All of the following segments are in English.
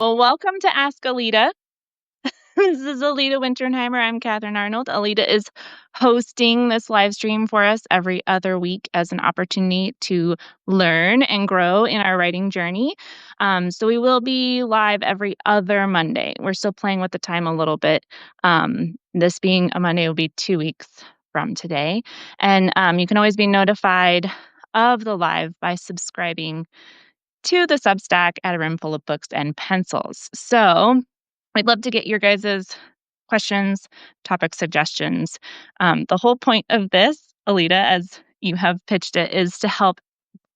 Well, welcome to Ask Alita. This is Alita Winterheimer. I'm Catherine Arnold. Alita is hosting this live stream for us every other week as an opportunity to learn and grow in our writing journey. So we will be live every other Monday. We're still playing with the time a little bit. This being a Monday will be 2 weeks from today. And you can always be notified of the live by subscribing to the Substack at A Room Full of Books and Pencils. So I'd love to get your guys' questions, topic suggestions. The whole point of this, Alita, as you have pitched it, is to help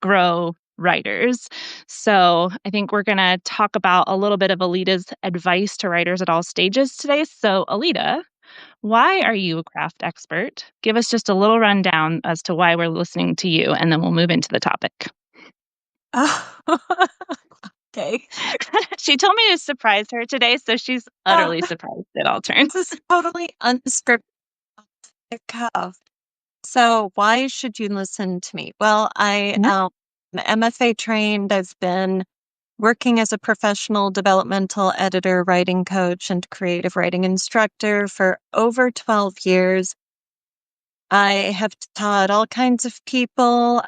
grow writers. So I think we're going to talk about a little bit of Alita's advice to writers at all stages today. So, Alita, why are you a craft expert? Give us just a little rundown as to why we're listening to you, and then we'll move into the topic. Oh, okay. She told me to surprise her today, so she's utterly surprised at all turns. This is totally unscripted. Off the cuff. So why should you listen to me? Well, I'm MFA trained. I've been working as a professional developmental editor, writing coach, and creative writing instructor for over 12 years. I have taught all kinds of people,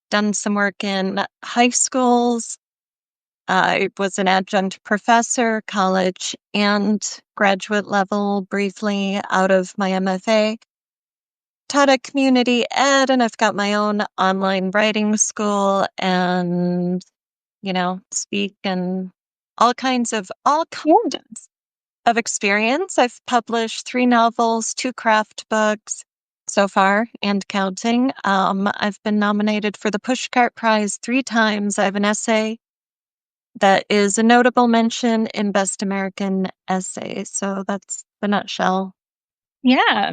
done some work in high schools. I was an adjunct professor, college and graduate level, briefly out of my MFA. Taught at community ed, and I've got my own online writing school and, speak and all kinds of experience. I've published 3 novels, 2 craft books so far and counting. I've been nominated for the Pushcart Prize 3 times. I have an essay that is a notable mention in Best American Essay. So that's the nutshell. Yeah.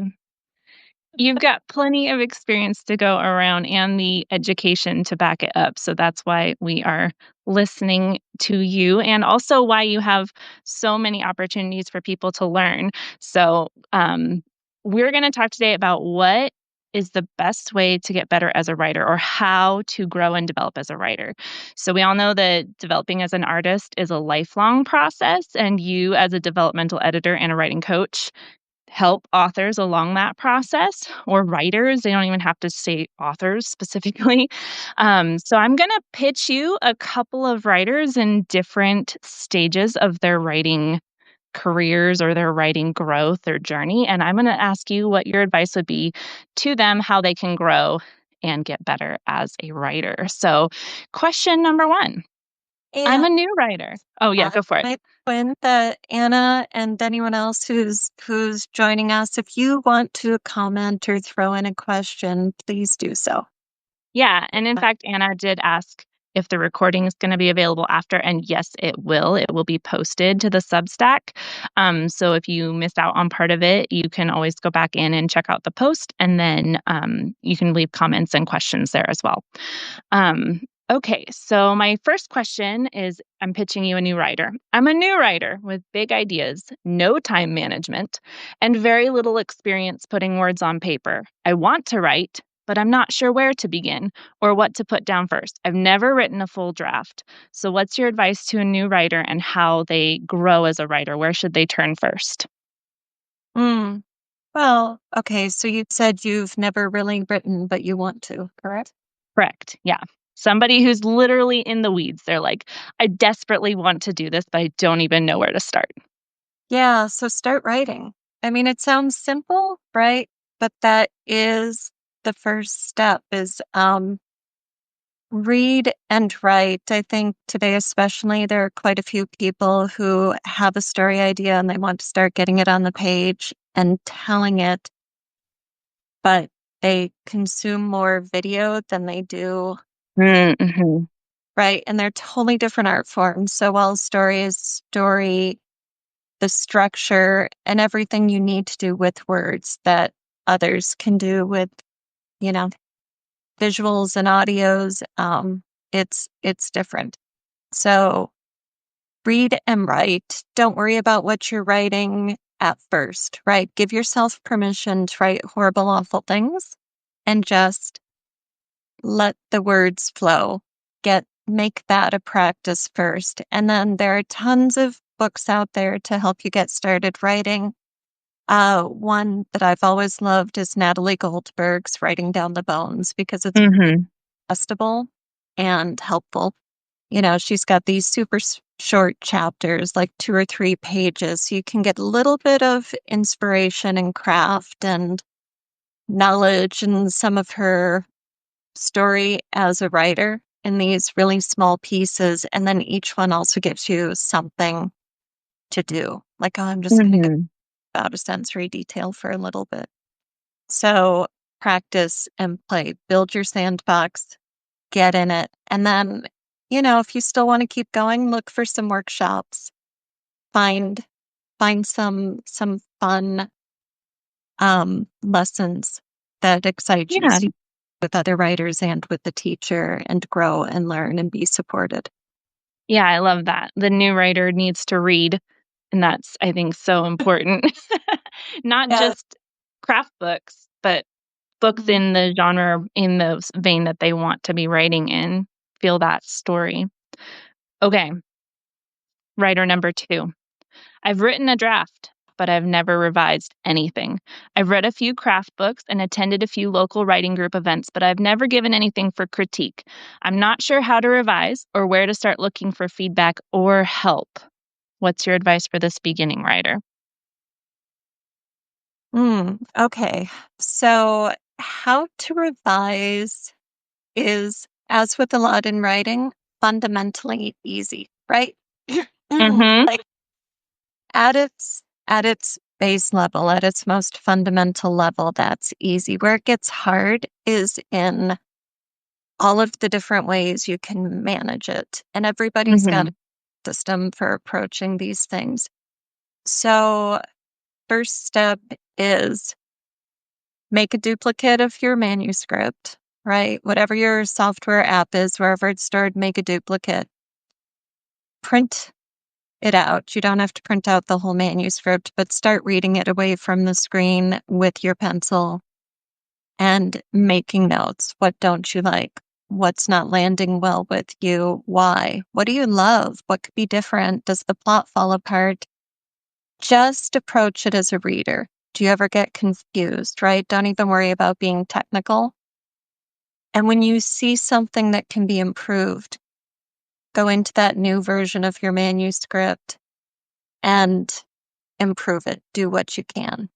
You've got plenty of experience to go around and the education to back it up. So that's why we are listening to you, and also why you have so many opportunities for people to learn. So we're going to talk today about what is the best way to get better as a writer, or how to grow and develop as a writer. So we all know that developing as an artist is a lifelong process, and you, as a developmental editor and a writing coach, help authors along that process, or writers. They don't even have to say authors specifically. So I'm going to pitch you a couple of writers in different stages of their writing careers or their writing growth or journey. And I'm going to ask you what your advice would be to them, how they can grow and get better as a writer. So question number 1. I'm a new writer. Oh, yeah, go for it. My twin, that Anna, and anyone else who's joining us, if you want to comment or throw in a question, please do so. Yeah, and in fact, Anna did ask if the recording is going to be available after, and yes, it will. It will be posted to the Substack. So if you missed out on part of it, you can always go back in and check out the post, and then you can leave comments and questions there as well. Okay, so my first question is, I'm pitching you a new writer. I'm a new writer with big ideas, no time management, and very little experience putting words on paper. I want to write, but I'm not sure where to begin or what to put down first. I've never written a full draft. So what's your advice to a new writer and how they grow as a writer? Where should they turn first? Well, okay, so you said you've never really written, but you want to, correct? Correct. Yeah. Somebody who's literally in the weeds. They're like, I desperately want to do this, but I don't even know where to start. Yeah, so start writing. I mean, it sounds simple, right? But that is the first step, is read and write. I think today especially, there are quite a few people who have a story idea and they want to start getting it on the page and telling it, but they consume more video than they do, Mm-hmm. right? And they're totally different art forms. So while story is story, the structure and everything you need to do with words that others can do with, visuals and audios, it's different. So read and write. Don't worry about what you're writing at first, right? Give yourself permission to write horrible, awful things and just let the words flow. Get make that a practice first. And then there are tons of books out there to help you get started writing. One that I've always loved is Natalie Goldberg's Writing Down the Bones because it's Mhm. digestible and helpful. She's got these super short chapters, like 2 or 3 pages, so you can get a little bit of inspiration and craft and knowledge and some of her story as a writer in these really small pieces. And then each one also gives you something to do. Like, oh, I'm just going to go Mhm. out of sensory detail for a little bit. So practice and play, build your sandbox, get in it. And then, if you still want to keep going, look for some workshops, find some fun lessons that excite you Yeah. so you with other writers and with the teacher and grow and learn and be supported. Yeah, I love that. The new writer needs to read, and that's, I think, so important. Not Yes. just craft books, but books Mhm. in the genre, in the vein that they want to be writing in, feel that story. Okay, writer number 2. I've written a draft, but I've never revised anything. I've read a few craft books and attended a few local writing group events, but I've never given anything for critique. I'm not sure how to revise or where to start looking for feedback or help. What's your advice for this beginning writer? Okay. So, how to revise is, as with a lot in writing, fundamentally easy, right? Mhm. Like at its base level, at its most fundamental level, that's easy. Where it gets hard is in all of the different ways you can manage it. And everybody's got a Mhm. system for approaching these things. So, first step is make a duplicate of your manuscript, right? Whatever your software app is, wherever it's stored, make a duplicate. Print it out. You don't have to print out the whole manuscript, but start reading it away from the screen with your pencil and making notes. What don't you like? What's not landing well with you? Why? What do you love? What could be different? Does the plot fall apart? Just approach it as a reader. Do you ever get confused, right? Don't even worry about being technical. And when you see something that can be improved, go into that new version of your manuscript and improve it. Do what you can.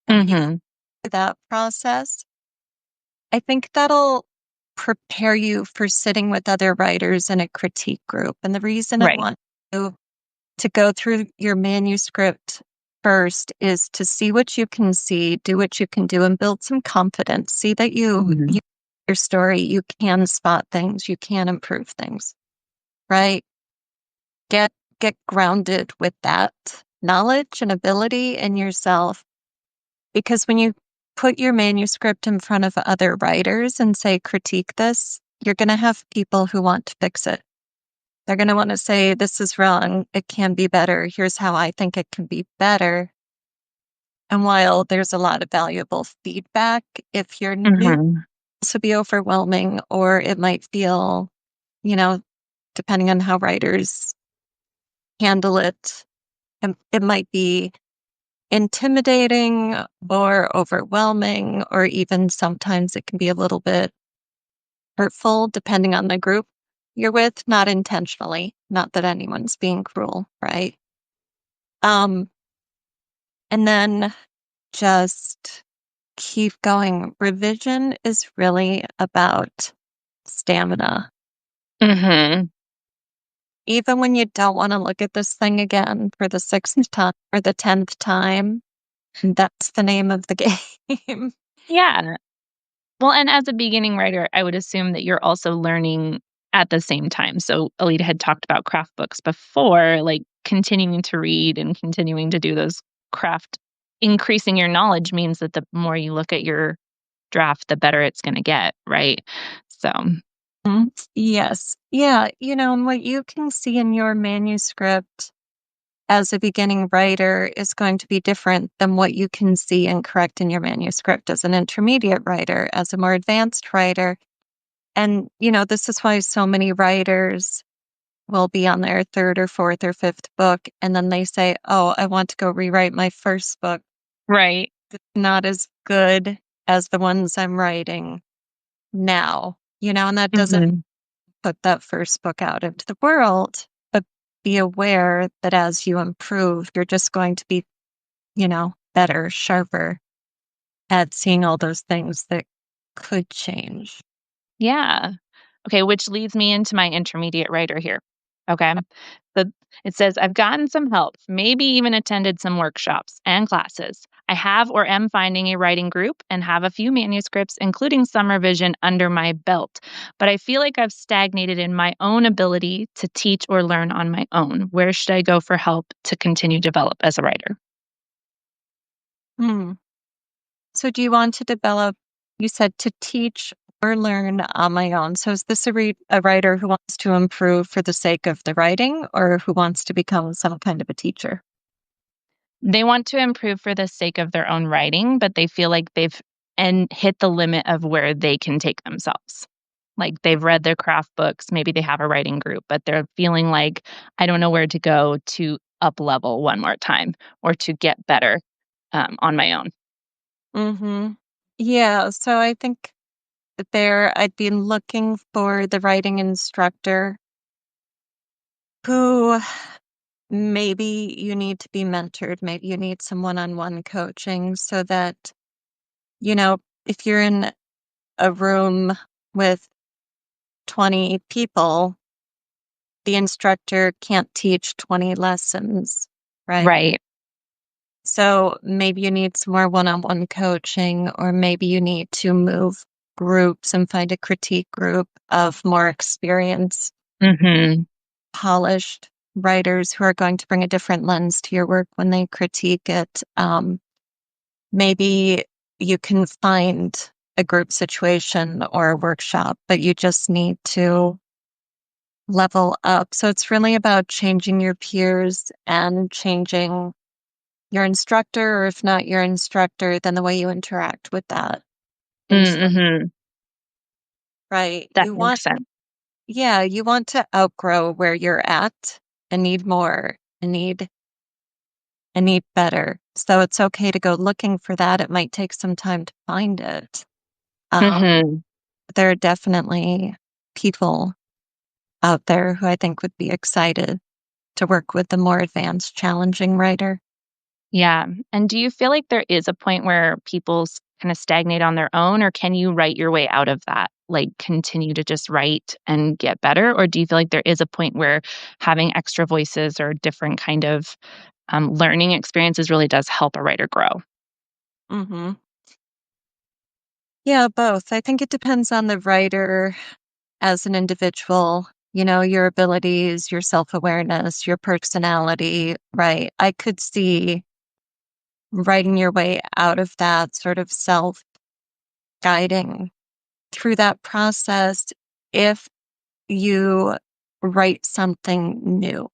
And when you go Mhm. through that process, I think that'll prepare you for sitting with other writers in a critique group. And the reason I Right. want you to go through your manuscript first is to see what you can see, do what you can do, and build some confidence. See that Mhm. your story, you can spot things, you can improve things, right? Get get grounded with that knowledge and ability in yourself. Because when you put your manuscript in front of other writers and say, critique this, you're going to have people who want to fix it. They're going to want to say, this is wrong. It can be better. Here's how I think it can be better. And while there's a lot of valuable feedback, if you're new, Mhm. to be overwhelming, or it might feel, you know, depending on how writers handle it, it might be intimidating or overwhelming, or even sometimes it can be a little bit hurtful, depending on the group you're with, not intentionally, not that anyone's being cruel, right? Um, and then just keep going. Revision is really about stamina. Mhm. Even when you don't want to look at this thing again for the 6th time or the 10th time, that's the name of the game. Yeah. Well, and as a beginning writer, I would assume that you're also learning at the same time. So Alita had talked about craft books before, like continuing to read and continuing to do those craft increasing your knowledge means that the more you look at your draft, the better it's gonna get, right? So Mhm. Yes. Yeah. And what you can see in your manuscript as a beginning writer is going to be different than what you can see and correct in your manuscript as an intermediate writer, as a more advanced writer. And, this is why so many writers will be on their third or fourth or fifth book, and then they say, "Oh, I want to go rewrite my first book. Right. It's not as good as the ones I'm writing now." And that doesn't Mhm. put that first book out into the world, but be aware that as you improve, you're just going to be, better, sharper at seeing all those things that could change. Yeah. Okay, which leads me into my intermediate writer here. Okay. The It says I've gotten some help, maybe even attended some workshops and classes. I have or am finding a writing group and have a few manuscripts, including some revision under my belt. But I feel like I've stagnated in my own ability to teach or learn on my own. Where should I go for help to continue develop as a writer? Hmm. So do you want to develop, you said to teach or learn on my own. So is this a writer who wants to improve for the sake of the writing or who wants to become some kind of a teacher? They want to improve for the sake of their own writing, but they feel like they've and hit the limit of where they can take themselves. Like they've read their craft books, maybe they have a writing group, but they're feeling like I don't know where to go to up level one more time or to get better on my own. Mm-hmm. Yeah, so I think that I'd be looking for the writing instructor who maybe you need to be mentored. Maybe you need some one-on-one coaching so that, if you're in a room with 20 people, the instructor can't teach 20 lessons, right? Right. So maybe you need some more one-on-one coaching, or maybe you need to move groups and find a critique group of more experienced, Mhm. polished writers who are going to bring a different lens to your work when they critique it. Maybe you can find a group situation or a workshop, but you just need to level up. So it's really about changing your peers and changing your instructor, or if not your instructor, then the way you interact with that instructor, Mhm. right? That makes sense. You want to outgrow where you're at and need more and need better. So it's okay to go looking for that. It might take some time to find it. Mhm. There are definitely people out there who I think would be excited to work with the more advanced, challenging writer. Yeah. And do you feel like there is a point where people kind of stagnate on their own, or can you write your way out of that? Like continue to just write and get better? Or do you feel like there is a point where having extra voices or different kind of learning experiences really does help a writer grow? Hmm. Yeah, both. I think it depends on the writer as an individual, your abilities, your self awareness, your personality, right? I could see writing your way out of that sort of self guiding through that process if you write something new,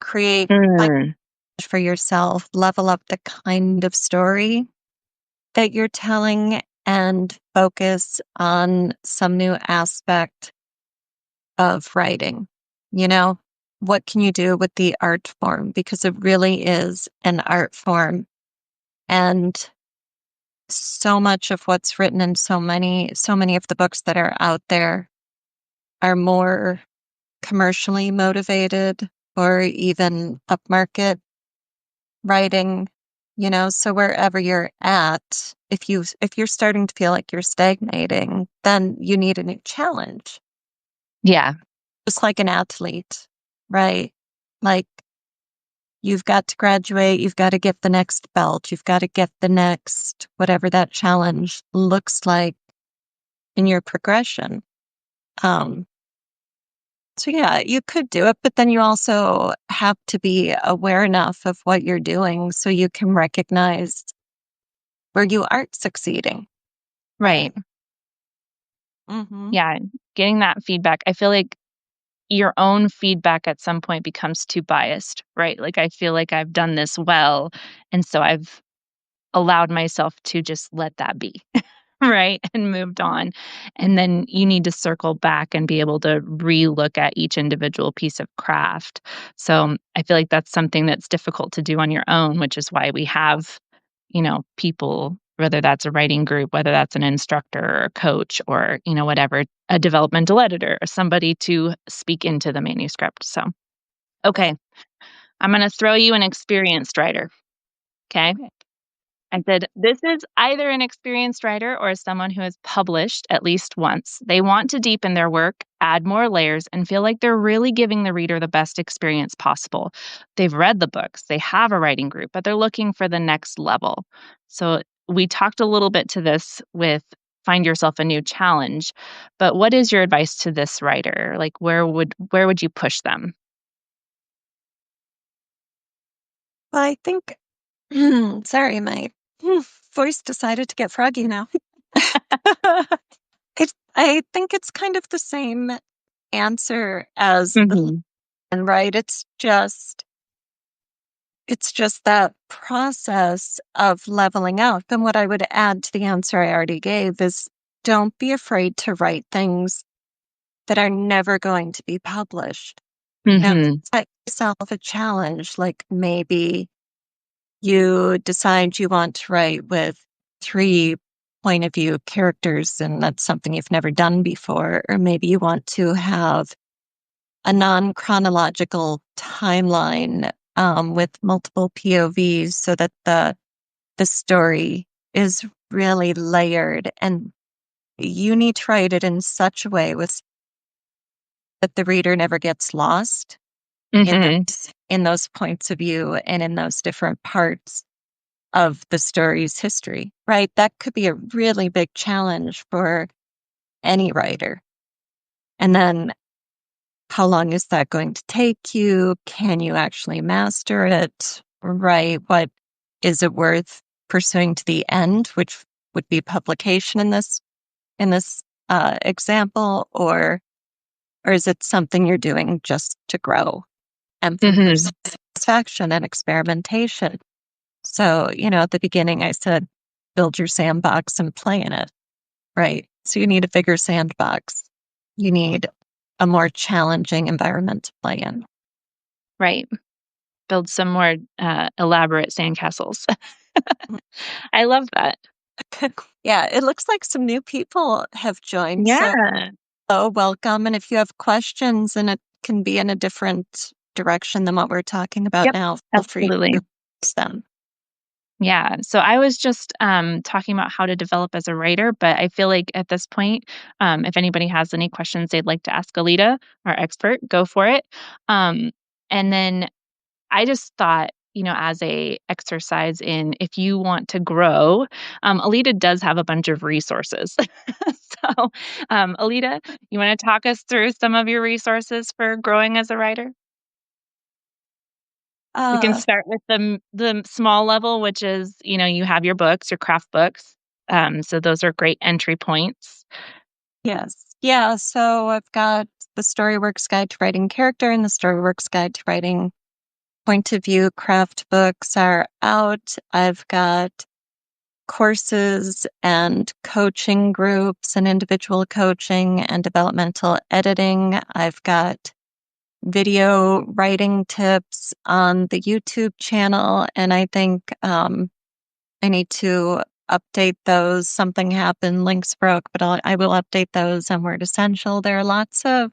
create Mm. for yourself, level up the kind of story that you're telling, and focus on some new aspect of writing. You know, what can you do with the art form? Because it really is an art form. And so much of what's written in so many of the books that are out there are more commercially motivated or even upmarket writing, so wherever you're at, if you're starting to feel like you're stagnating, then you need a new challenge. Yeah. Just like an athlete, right? Like you've got to graduate, you've got to get the next belt, you've got to get the next whatever that challenge looks like in your progression. Um, so yeah, you could do it, but then you also have to be aware enough of what you're doing so you can recognize where you aren't succeeding. Right. Hmm. Yeah. Getting that feedback. I feel like your own feedback at some point becomes too biased, right? Like I feel like I've done this well. And so I've allowed myself to just let that be. right, and moved on. And then you need to circle back and be able to relook at each individual piece of craft. So I feel like that's something that's difficult to do on your own, which is why we have, people, whether that's a writing group, whether that's an instructor or a coach or, whatever, a developmental editor or somebody to speak into the manuscript. So, okay, I'm going to throw you an experienced writer. Okay. Okay. I said, this is either an experienced writer or someone who has published at least once. They want to deepen their work, add more layers, and feel like they're really giving the reader the best experience possible. They've read the books, they have a writing group, but they're looking for the next level. So we talked a little bit to this with find yourself a new challenge, but what is your advice to this writer? Like where would you push them? Well, I think, sorry, my voice decided to get froggy now. I think it's kind of the same answer as Mhm. and right. It's just that process of leveling out. And what I would add to the answer I already gave is don't be afraid to write things that are never going to be published. Mhm. Set yourself a challenge, like maybe you decide you want to write with three point of view characters, and that's something you've never done before. Or maybe you want to have a non chronological timeline with multiple POVs so that the story is really layered. And you need to write it in such a way that the reader never gets lost in Mhm. those points of view and in those different parts of the story's history, right? That could be a really big challenge for any writer. And then how long is that going to take you? Can you actually master it? Right? What is it worth pursuing to the end, which would be publication in this example, or is it something you're doing just to grow and for Mhm. personal satisfaction and experimentation? So, at the beginning, I said, build your sandbox and play in it, right? So you need a bigger sandbox. You need a more challenging environment to play in. Right. Build some more, elaborate sandcastles. I love that. Yeah, it looks like some new people have joined. So, Yeah. welcome. And if you have questions and it can be in a different direction than what we're talking about Yep. now, feel free Absolutely. to post them. Yeah. So I was just talking about how to develop as a writer, but I feel like at this point, if anybody has any questions they'd like to ask Alita, our expert, go for it. Um, and then I just thought, as a exercise in if you want to grow, Alita does have a bunch of resources. So, Alita, you want to talk us through some of your resources for growing as a writer? We can Uh, start with the small level, which is, you have your books, your craft books. So those are great entry points. yes. Yeah. So I've got the Storyworks Guide to Writing Character and the Storyworks Guide to Writing Point of View craft books are out. I've got courses and coaching groups and individual coaching and developmental editing. I've got video writing tips on the YouTube channel, and I think I need to update those. Something happened, links broke, but I will update those on Word Essential. There are lots of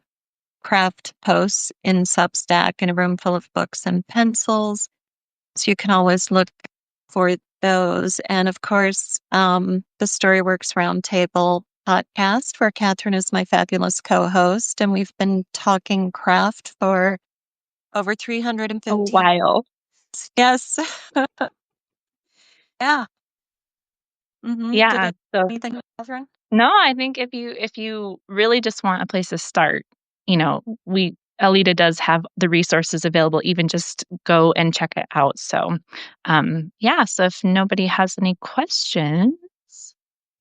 craft posts in Substack in a room full of books and pencils. So you can always look for those. And of course, the Storyworks Roundtable podcast, where Catherine is my fabulous co host. And we've been talking craft for over A 350. while. Yes. Yeah. Did Yeah. it So anything, Catherine? no, I think if you really just want a place to start, we Alita does have the resources available, even just go and check it out. So yeah, so if nobody has any questions.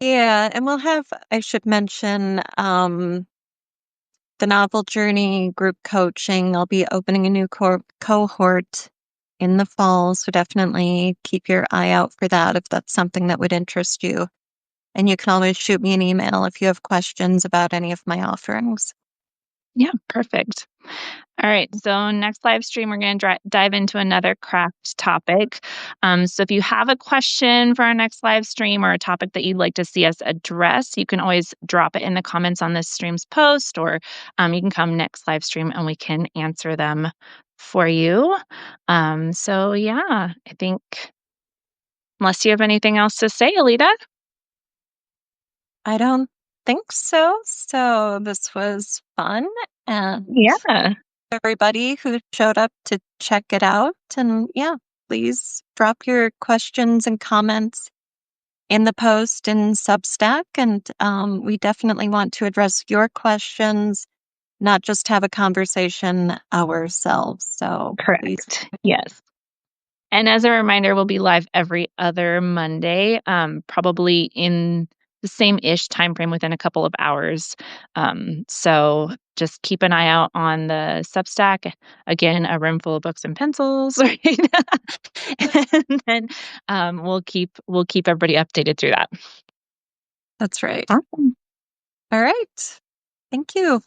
Yeah. And I should mention, the novel journey group coaching. I'll be opening a new cohort in the fall. So definitely keep your eye out for that if that's something that would interest you. And you can always shoot me an email if you have questions about any of my offerings. Yeah, perfect. All right. So next live stream, we're going to dive into another craft topic. So if you have a question for our next live stream or a topic that you'd like to see us address, you can always drop it in the comments on this stream's post, or you can come next live stream and we can answer them for you. So yeah, I think unless you have anything else to say, Alita. I don't think so. So this was fun. And Yeah. everybody who showed up to check it out. And yeah, please drop your questions and comments in the post in Substack. And we definitely want to address your questions, not just have a conversation ourselves. So please. Correct. Yes. And as a reminder, we'll be live every other Monday, probably in the same-ish time frame within a couple of hours. So just keep an eye out on the Substack. Again, a room full of books and pencils, right? And then we'll keep everybody updated through that. That's right. Awesome. All right. Thank you.